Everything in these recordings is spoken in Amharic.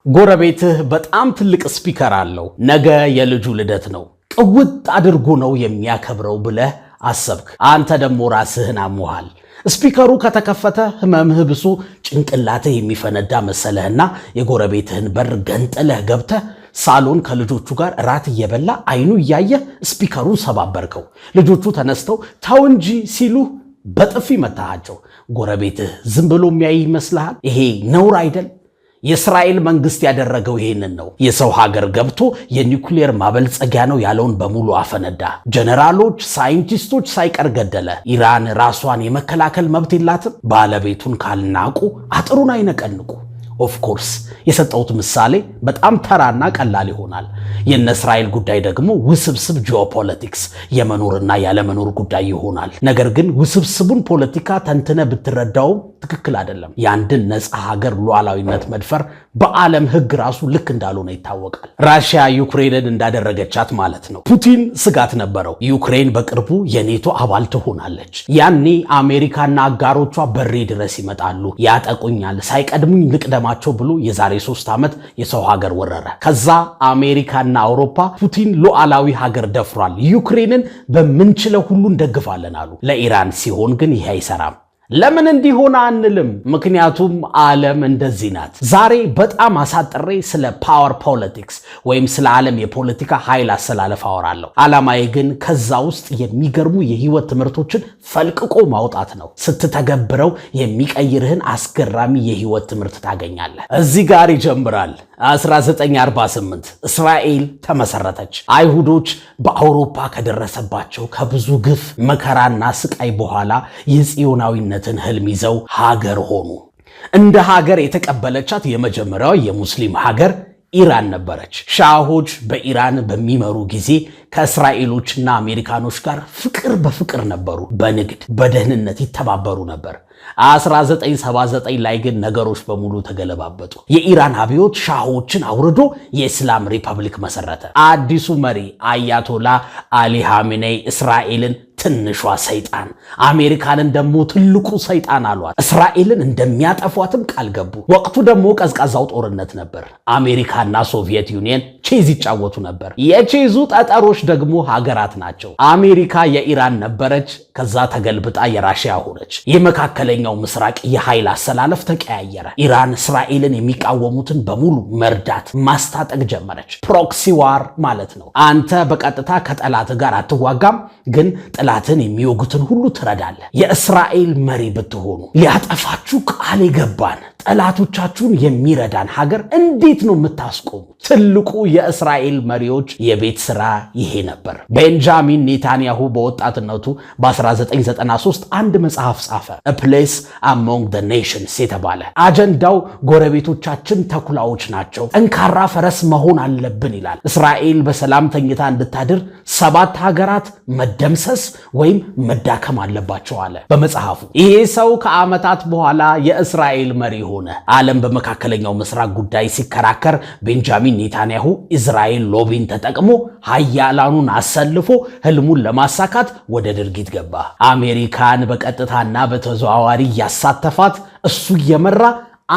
ጎረቤትህ በጣም ትልቅ ስፒከር አለው። ነገ የልጁ ልደት ነው። ቅውጥ አድርጎ ነው የሚያከብረው ብለህ አሰብክ። አንተ ደግሞ ራስህን አሞሃል። ስፒከሩ ከተከፈተ ህመምህ ብሶ ጭንቅላትህ የሚፈነዳ መሰለህና የጎረቤትህን በር ገንጥለህ ገብተህ ሳሎን ከልጆቹ ጋር ራት እየበላ አይኑ እያየ ስፒከሩን ሰባበርከው። ልጆቹ ተነስተው ተው እንጂ ሲሉ በጥፊ መታሃቸው። ጎረቤትህ ዝም ብሎ የሚያይ ይመስልሃል? ይሄ ነውር አይደል? የእስራኤል መንግስት ያደረገው ይሄንን ነው። የሰው ሀገር ገብቶ የኒውክሌር ማበልጸጊያ ነው ያለውን በሙሉ አፈነዳ። ጀነራሎች፣ ሳይንቲስቶች ሳይቀር ገደለ። ኢራን ራሷን የመከላከል መብት የላትም። ባለቤቱን ካልናቁ አጥሩን አይነቀንቁ። ኦፍኮርስ የሰጠሁት ምሳሌ በጣም ተራና ቀላል ይሆናል። የነ እስራኤል ጉዳይ ደግሞ ውስብስብ ጂኦፖለቲክስ የመኖርና ያለመኖር ጉዳይ ይሆናል። ነገር ግን ውስብስቡን ፖለቲካ ተንትነ ብትረዳውም ትክክል አይደለም። የአንድን ነፃ ሀገር ሉዓላዊነት መድፈር በዓለም ሕግ ራሱ ልክ እንዳልሆነ ይታወቃል። ራሽያ ዩክሬንን እንዳደረገቻት ማለት ነው። ፑቲን ስጋት ነበረው፣ ዩክሬን በቅርቡ የኔቶ አባል ትሆናለች። ያኔ አሜሪካና አጋሮቿ በሬ ድረስ ይመጣሉ፣ ያጠቁኛል፣ ሳይቀድሙኝ ልቅደማቸው ብሎ የዛሬ 3 ዓመት የሰው ሀገር ወረረ። ከዛ አሜሪካና አውሮፓ ፑቲን ሉዓላዊ ሀገር ደፍሯል፣ ዩክሬንን በምንችለው ሁሉ እንደግፋለን አሉ። ለኢራን ሲሆን ግን ይሄ አይሰራም። ለምን እንዲሆን አንልም? ምክንያቱም ዓለም እንደዚህ ናት። ዛሬ በጣም አሳጥሬ ስለ ፓወር ፖለቲክስ ወይም ስለ ዓለም የፖለቲካ ኃይል አሰላለፍ አወራለሁ። ዓላማዬ ግን ከዛ ውስጥ የሚገርሙ የህይወት ትምህርቶችን ፈልቅቆ ማውጣት ነው። ስትተገብረው የሚቀይርህን አስገራሚ የህይወት ትምህርት ታገኛለህ። እዚህ ጋር ይጀምራል። 1948 እስራኤል ተመሰረተች። አይሁዶች በአውሮፓ ከደረሰባቸው ከብዙ ግፍ መከራና ስቃይ በኋላ የጽዮናዊነትን ህልም ይዘው ሀገር ሆኑ። እንደ ሀገር የተቀበለቻት የመጀመሪያው የሙስሊም ሀገር ኢራን ነበረች። ሻሆች በኢራን በሚመሩ ጊዜ ከእስራኤሎችና አሜሪካኖች ጋር ፍቅር በፍቅር ነበሩ። በንግድ በደህንነት ይተባበሩ ነበር። 1979 ላይ ግን ነገሮች በሙሉ ተገለባበጡ። የኢራን አብዮት ሻሆችን አውርዶ የእስላም ሪፐብሊክ መሰረተ። አዲሱ መሪ አያቶላ አሊ ሐሜኔይ እስራኤልን ትንሿ ሰይጣን አሜሪካንን ደግሞ ትልቁ ሰይጣን አሏት። እስራኤልን እንደሚያጠፏትም ቃል ገቡ። ወቅቱ ደግሞ ቀዝቃዛው ጦርነት ነበር። አሜሪካና ሶቪየት ዩኒየን ቼዝ ይጫወቱ ነበር። የቼዙ ጠጠሮች ደግሞ ሀገራት ናቸው። አሜሪካ የኢራን ነበረች፣ ከዛ ተገልብጣ የራሽያ ሆነች። የመካከለኛው ምስራቅ የኃይል አሰላለፍ ተቀያየረ። ኢራን እስራኤልን የሚቃወሙትን በሙሉ መርዳት፣ ማስታጠቅ ጀመረች። ፕሮክሲ ዋር ማለት ነው። አንተ በቀጥታ ከጠላት ጋር አትዋጋም፣ ግን ጠላትን የሚወጉትን ሁሉ ትረዳለህ። የእስራኤል መሪ ብትሆኑ ሊያጠፋችሁ ቃል የገባን ጠላቶቻችሁን የሚረዳን ሀገር እንዴት ነው የምታስቆሙት? ትልቁ የእስራኤል መሪዎች የቤት ስራ ይሄ ነበር። ቤንጃሚን ኔታንያሁ በወጣትነቱ በ1993 አንድ መጽሐፍ ጻፈ፣ A Place Among the Nations የተባለ። አጀንዳው ጎረቤቶቻችን ተኩላዎች ናቸው፣ ጠንካራ ፈረስ መሆን አለብን ይላል። እስራኤል በሰላም ተኝታ እንድታድር 7 ሀገራት መደምሰስ ወይም መዳከም አለባቸው አለ በመጽሐፉ። ይሄ ሰው ከዓመታት በኋላ የእስራኤል መሪ ሆነ። ዓለም በመካከለኛው ምስራቅ ጉዳይ ሲከራከር ቤንጃሚን ኔታንያሁ ኢዝራኤል ሎቢን ተጠቅሞ ሀያላኑን አሰልፎ ህልሙን ለማሳካት ወደ ድርጊት ገባ። አሜሪካን በቀጥታና በተዘዋዋሪ ያሳተፋት እሱ እየመራ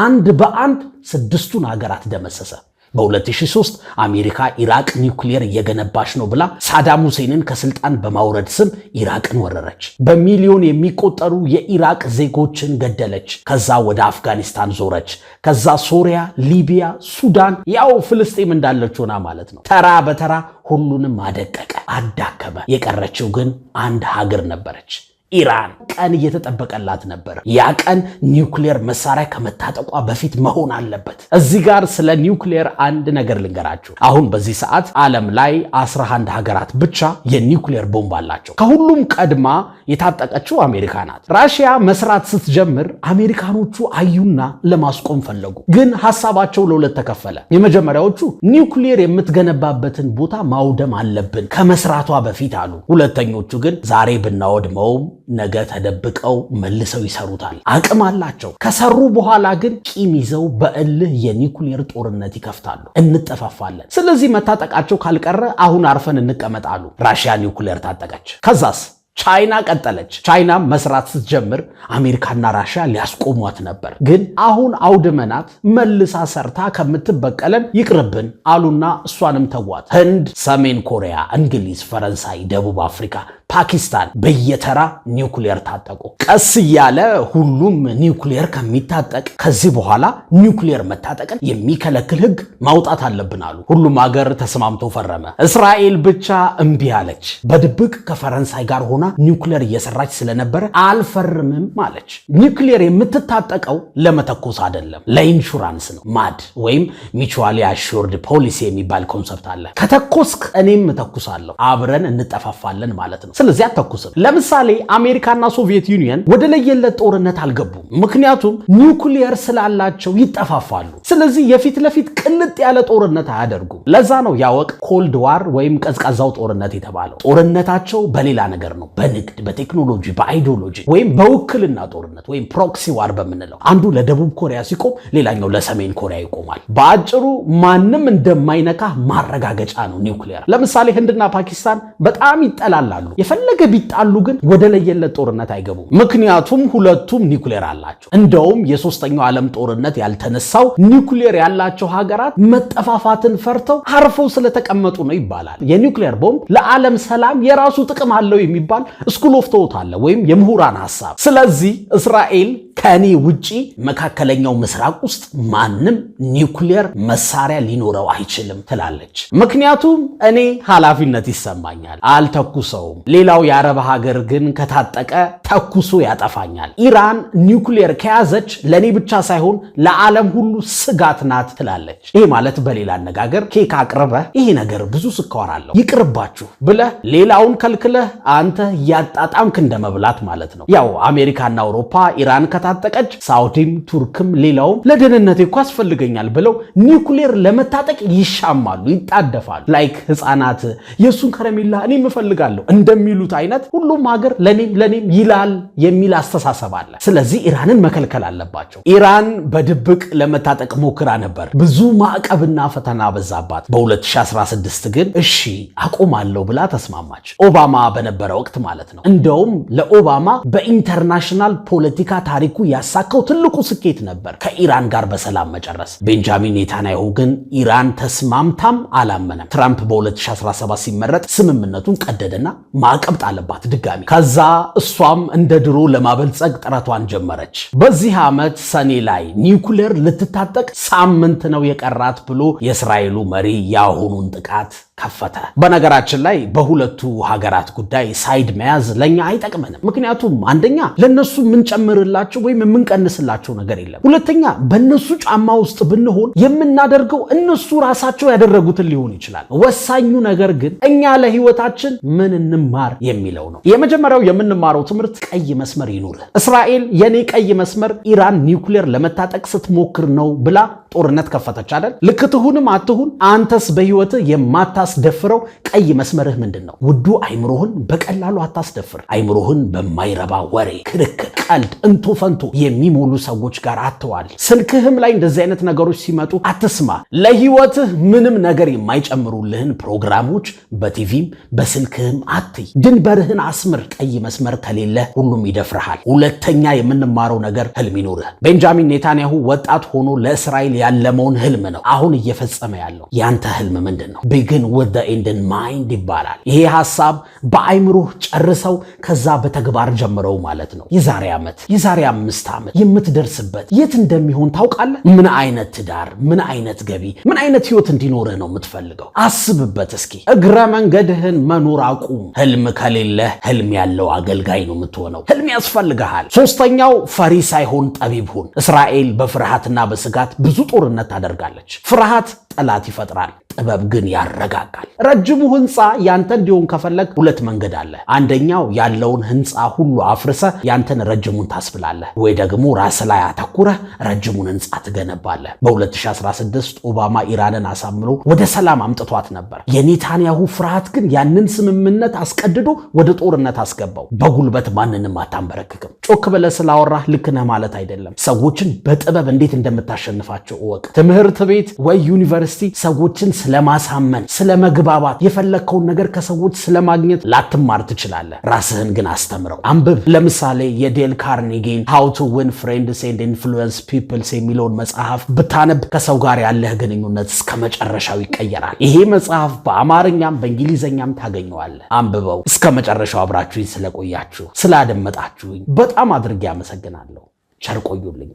አንድ በአንድ 6ቱን ሀገራት ደመሰሰ። በ2003 አሜሪካ ኢራቅ ኒውክሌር እየገነባች ነው ብላ ሳዳም ሁሴንን ከስልጣን በማውረድ ስም ኢራቅን ወረረች። በሚሊዮን የሚቆጠሩ የኢራቅ ዜጎችን ገደለች። ከዛ ወደ አፍጋኒስታን ዞረች። ከዛ ሶሪያ፣ ሊቢያ፣ ሱዳን፣ ያው ፍልስጤም እንዳለች ሆና ማለት ነው። ተራ በተራ ሁሉንም አደቀቀ፣ አዳከመ። የቀረችው ግን አንድ ሀገር ነበረች፣ ኢራን። ቀን እየተጠበቀላት ነበር። ያ ቀን ኒውክሌር መሳሪያ ከመታጠቋ በፊት መሆን አለበት። እዚህ ጋር ስለ ኒውክሌር አንድ ነገር ልንገራችሁ። አሁን በዚህ ሰዓት ዓለም ላይ 11 ሀገራት ብቻ የኒውክሌር ቦምብ አላቸው። ከሁሉም ቀድማ የታጠቀችው አሜሪካ ናት። ራሽያ መስራት ስትጀምር አሜሪካኖቹ አዩና ለማስቆም ፈለጉ። ግን ሐሳባቸው ለሁለት ተከፈለ። የመጀመሪያዎቹ ኒውክሌር የምትገነባበትን ቦታ ማውደም አለብን ከመስራቷ በፊት አሉ። ሁለተኞቹ ግን ዛሬ ብናወድመውም ነገ ተደብቀው መልሰው ይሰሩታል። አቅም አላቸው። ከሰሩ በኋላ ግን ቂም ይዘው በእልህ የኒውክሌር ጦርነት ይከፍታሉ። እንጠፋፋለን። ስለዚህ መታጠቃቸው ካልቀረ አሁን አርፈን እንቀመጣሉ። ራሽያ ኒውክሌር ታጠቀች። ከዛስ ቻይና ቀጠለች። ቻይና መስራት ስትጀምር አሜሪካና ራሽያ ሊያስቆሟት ነበር። ግን አሁን አውድመናት መልሳ ሰርታ ከምትበቀለን ይቅርብን አሉና እሷንም ተዋት። ህንድ፣ ሰሜን ኮሪያ፣ እንግሊዝ፣ ፈረንሳይ፣ ደቡብ አፍሪካ፣ ፓኪስታን በየተራ ኒውክሊየር ታጠቁ። ቀስ እያለ ሁሉም ኒውክሊየር ከሚታጠቅ ከዚህ በኋላ ኒውክሊየር መታጠቅን የሚከለክል ህግ ማውጣት አለብን አሉ። ሁሉም ሀገር ተስማምቶ ፈረመ። እስራኤል ብቻ እምቢ አለች። በድብቅ ከፈረንሳይ ጋር ሆና ኒውክሊየር እየሰራች ስለነበረ አልፈርምም አለች። ኒውክሊየር የምትታጠቀው ለመተኮስ አይደለም፣ ለኢንሹራንስ ነው። ማድ ወይም ሚቹዋሊ አሹርድ ፖሊሲ የሚባል ኮንሰፕት አለ። ከተኮስክ እኔም እተኩሳለሁ፣ አብረን እንጠፋፋለን ማለት ነው። ስለዚህ አተኩስም። ለምሳሌ አሜሪካና ሶቪየት ዩኒየን ወደ ለየለት ጦርነት አልገቡም፣ ምክንያቱም ኒውክሊየር ስላላቸው ይጠፋፋሉ። ስለዚህ የፊት ለፊት ቅልጥ ያለ ጦርነት አያደርጉም። ለዛ ነው ያወቅ ኮልድ ዋር ወይም ቀዝቃዛው ጦርነት የተባለው። ጦርነታቸው በሌላ ነገር ነው፣ በንግድ፣ በቴክኖሎጂ፣ በአይዲዮሎጂ ወይም በውክልና ጦርነት ወይም ፕሮክሲ ዋር በምንለው። አንዱ ለደቡብ ኮሪያ ሲቆም ሌላኛው ለሰሜን ኮሪያ ይቆማል። በአጭሩ ማንም እንደማይነካ ማረጋገጫ ነው ኒውክሊየር። ለምሳሌ ህንድና ፓኪስታን በጣም ይጠላላሉ። የፈለገ ቢጣሉ ግን ወደ ለየለት ጦርነት አይገቡም፣ ምክንያቱም ሁለቱም ኒውክሊየር አላቸው። እንደውም የሶስተኛው ዓለም ጦርነት ያልተነሳው ኒውክሊየር ያላቸው ሀገራት መጠፋፋትን ፈርተው አርፈው ስለተቀመጡ ነው ይባላል። የኒውክሊየር ቦምብ ለዓለም ሰላም የራሱ ጥቅም አለው የሚባል ስኩል ኦፍ ቶት አለ ወይም የምሁራን ሐሳብ። ስለዚህ እስራኤል ከኔ ውጪ መካከለኛው ምስራቅ ውስጥ ማንም ኒውክሊየር መሳሪያ ሊኖረው አይችልም ትላለች። ምክንያቱም እኔ ኃላፊነት ይሰማኛል፣ አልተኩሰውም። ሌላው የአረብ ሀገር ግን ከታጠቀ ተኩሶ ያጠፋኛል። ኢራን ኒውክሊየር ከያዘች ለኔ ብቻ ሳይሆን ለዓለም ሁሉ ስጋት ናት ትላለች። ይሄ ማለት በሌላ አነጋገር ኬክ አቅርበህ ይሄ ነገር ብዙ ስኳር አለው ይቅርባችሁ ብለህ ሌላውን ከልክለህ አንተ ያጣጣምክ እንደመብላት ማለት ነው። ያው አሜሪካና አውሮፓ ኢራን ከታጠቀች ሳውዲም ቱርክም ሌላውም ለደህንነቴ እኮ ያስፈልገኛል ብለው ኒውክሊየር ለመታጠቅ ይሻማሉ፣ ይጣደፋሉ። ላይክ ህፃናት የሱን ከረሜላ እኔም እፈልጋለሁ እንደሚሉት አይነት ሁሉም ሀገር ለኔም ይላል የሚል አስተሳሰብ አለ። ስለዚህ ኢራንን መከልከል አለባቸው። ኢራን በድብቅ ለመታጠቅ ሞክራ ነበር። ብዙ ማዕቀብና ፈተና በዛባት። በ2016 ግን እሺ አቆማለሁ ብላ ተስማማች። ኦባማ በነበረ ወቅት ማለት ነው። እንደውም ለኦባማ በኢንተርናሽናል ፖለቲካ ታሪኩ ያሳካው ትልቁ ስኬት ነበር ከኢራን ጋር በሰላም መጨረስ። ቤንጃሚን ኔታንያሁ ግን ኢራን ተስማምታም አላመነም። ትራምፕ በ2017 ሲመረጥ ስምምነቱን ቀደደና ማዕቀብ ጣለባት ድጋሚ። ከዛ እሷም እንደ ድሮ ለማበልጸግ ጥረቷን ጀመረች። በዚህ ዓመት ሰኔ ላይ ኒውክሊየር ልትታጠቅ ሳምንት ነው የቀራት ብሎ የእስራኤሉ መሪ የአሁኑን ጥቃት ከፈተ። በነገራችን ላይ በሁለቱ ሀገራት ጉዳይ ሳይድ መያዝ ለኛ አይጠቅመንም። ምክንያቱም አንደኛ ለነሱ የምንጨምርላቸው ወይም የምንቀንስላቸው ነገር የለም። ሁለተኛ በእነሱ ጫማ ውስጥ ብንሆን የምናደርገው እነሱ ራሳቸው ያደረጉትን ሊሆን ይችላል። ወሳኙ ነገር ግን እኛ ለህይወታችን ምን እንማር የሚለው ነው። የመጀመሪያው የምንማረው ትምህርት ቀይ መስመር ይኑርህ። እስራኤል የኔ ቀይ መስመር ኢራን ኒውክሊየር ለመታጠቅ ስትሞክር ነው ብላ ጦርነት ከፈተች አይደል? ልክ ትሁንም አትሁን አንተስ በህይወትህ የማታስደፍረው ቀይ መስመርህ ምንድን ነው? ውዱ አይምሮህን በቀላሉ አታስደፍር። አይምሮህን በማይረባ ወሬ፣ ክርክር፣ ቀልድ፣ እንቶ ፈንቶ የሚሞሉ ሰዎች ጋር አትዋል። ስልክህም ላይ እንደዚህ አይነት ነገሮች ሲመጡ አትስማ። ለህይወትህ ምንም ነገር የማይጨምሩልህን ፕሮግራሞች በቲቪም በስልክህም አትይ። ድንበርህን አስምር። ቀይ መስመር ከሌለ ሁሉም ይደፍርሃል። ሁለተኛ የምንማረው ነገር ህልም ይኑርህ። ቤንጃሚን ኔታንያሁ ወጣት ሆኖ ለእስራኤል ያለመውን ህልም ነው አሁን እየፈጸመ ያለው። ያንተ ህልም ምንድን ነው? ቢግን ዊዝ ዘ ኤንድ ኢን ማይንድ ይባላል። ይሄ ሐሳብ በአይምሮህ ጨርሰው ከዛ በተግባር ጀምረው ማለት ነው። የዛሬ ዓመት የዛሬ 5 ዓመት የምትደርስበት የት እንደሚሆን ታውቃለህ? ምን አይነት ትዳር፣ ምን አይነት ገቢ፣ ምን አይነት ህይወት እንዲኖርህ ነው የምትፈልገው? አስብበት እስኪ። እግረ መንገድህን መኖር አቁም። ህልም ከሌለህ ህልም ያለው አገልጋይ ነው የምትሆነው። ህልም ያስፈልግሃል። ሶስተኛው ፈሪ ሳይሆን ጠቢብ ሁን። እስራኤል በፍርሃትና በስጋት ብዙ ጦርነት ታደርጋለች። ፍርሃት ጠላት ይፈጥራል፣ ጥበብ ግን ያረጋጋል። ረጅሙ ህንፃ ያንተ እንዲሆን ከፈለግ 2 መንገድ አለ። አንደኛው ያለውን ህንፃ ሁሉ አፍርሰ ያንተን ረጅሙን ታስብላለህ፣ ወይ ደግሞ ራስ ላይ አተኩረህ ረጅሙን ህንፃ ትገነባለህ። በ2016 ኦባማ ኢራንን አሳምኖ ወደ ሰላም አምጥቷት ነበር። የኔታንያሁ ፍርሃት ግን ያንን ስምምነት አስቀድዶ ወደ ጦርነት አስገባው። በጉልበት ማንንም አታንበረክክም። ጮክ ብለህ ስላወራህ ልክ ነህ ማለት አይደለም። ሰዎችን በጥበብ እንዴት እንደምታሸንፋቸው እወቅ። ትምህርት ቤት ወይ ዩኒቨርሲቲ ዩኒቨርሲቲ ሰዎችን ስለማሳመን፣ ስለመግባባት፣ የፈለከውን ነገር ከሰዎች ስለማግኘት ላትማር ትችላለህ። ራስህን ግን አስተምረው፣ አንብብ። ለምሳሌ የዴል ካርኒጊን ሃው ቱ ዊን ፍሬንድስ ኤንድ ኢንፍሉዌንስ ፒፕልስ የሚለውን መጽሐፍ ብታነብ ከሰው ጋር ያለህ ግንኙነት እስከ መጨረሻው ይቀየራል። ይሄ መጽሐፍ በአማርኛም በእንግሊዘኛም ታገኘዋለህ። አንብበው። እስከ መጨረሻው አብራችሁኝ ስለቆያችሁ ስላደመጣችሁኝ በጣም አድርጌ አመሰግናለሁ። ቸር ቆዩልኝ።